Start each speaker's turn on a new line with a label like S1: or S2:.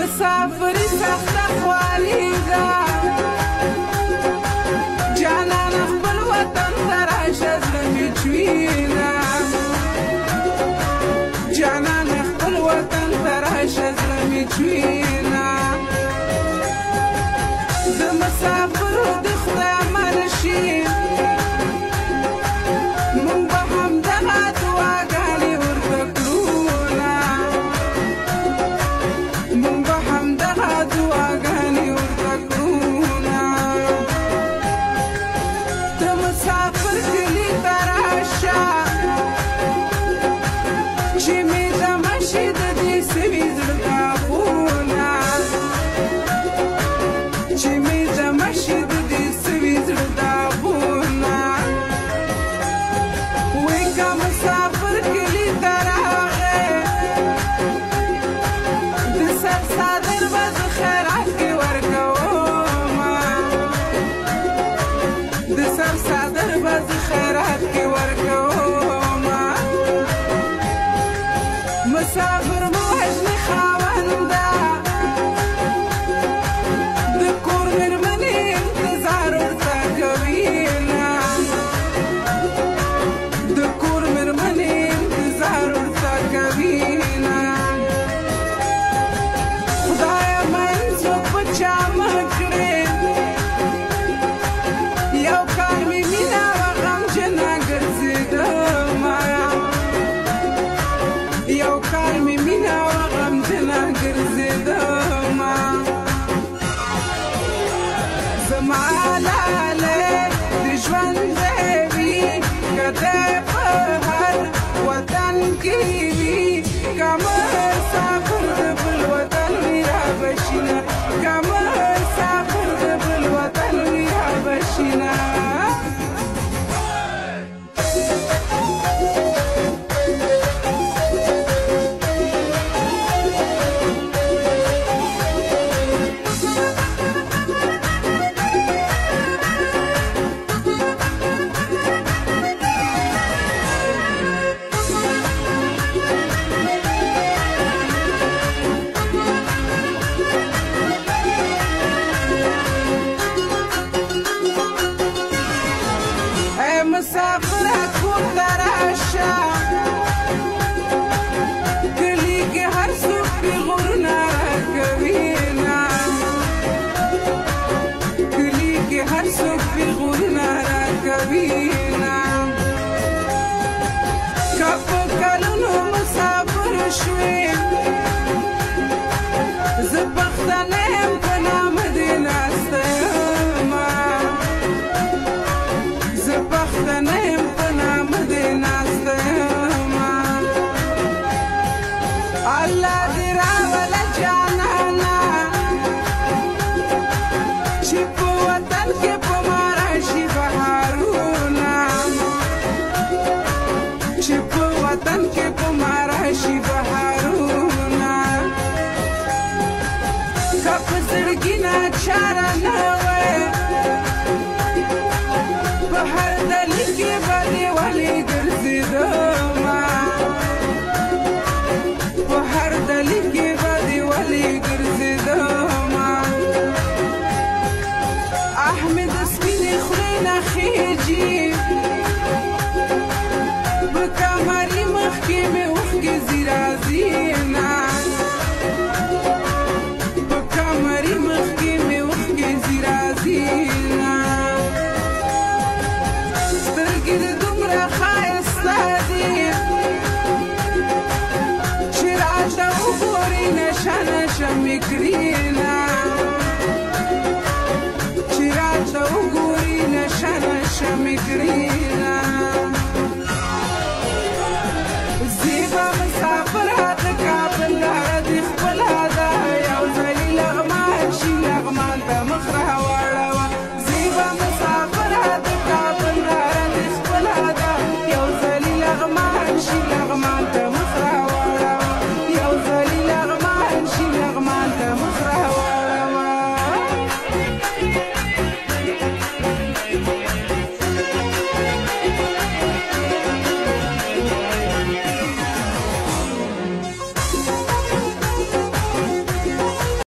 S1: مسافري سخته خواري ده جانان خپل وطن ته راشه زړه مې چوينه جانان خپل وطن ته راشه زړه مې چوينه د مسافرو د خدای امان شي مونږ به همدغه دعاګانې ورته کړو مونږ به همدغه دعاګانې ورته کړو د مسافر کلي ته راشه چې مې دمه شي د دې سوي زړه داغونه چې مې دمه شي د دې سوي زړه داغونه وایي که مسافر کلي ته راغی د سر څادر به زه خیرات کې ورکومه د سر څادر به زه خیرات کې ورکومه مسافر مو وژني خاونده د کور مېرمنې انتظار ورته کوینه د کور مېرمنې انتظار ورته کوینه خدایه من څوک په چا مه کړې یو کال مې مینه وه غمجنه ګرځېدمه یو کال مې مینه وه غمجنه ګرځېدمه زما لالی د ژوند ځای وي که دی په هر وطن کې وي که مسافر د بل وطن وي رابشینه که مسافر د بل وطن وي رابشینه مسافره کور ته راشه کلي کې هر څوک پیغورونه راکوینه کلي کې هر څوک پیغورونه راکوینه که په کلونو مسافر شوې زه پښتنه یم په نامه دې ناسته یمه زه پښتنه یم په نامه دې ناسته یمه الله دې راوله جانانه چې په وطن کې په ما راشي بهارونه چې په وطن کې په ما راشي بهارونه که په زړګي ناچاره نه وی په هر دلیل کې به دې ولې ګرځېدمه په هر دلیل کې به دې ولې ګرځېدمه احمد سپینې خولې نه خیجي په کمري مخ کې مې اوښکې ځي راځینه په کمري مخ کې مې اوښکې ځي راځینه سترګې دې دومره ښایسته دي چې راته وګورې نشه نشه مې کړینه چې راته وګورې نشه نشه مې کړینه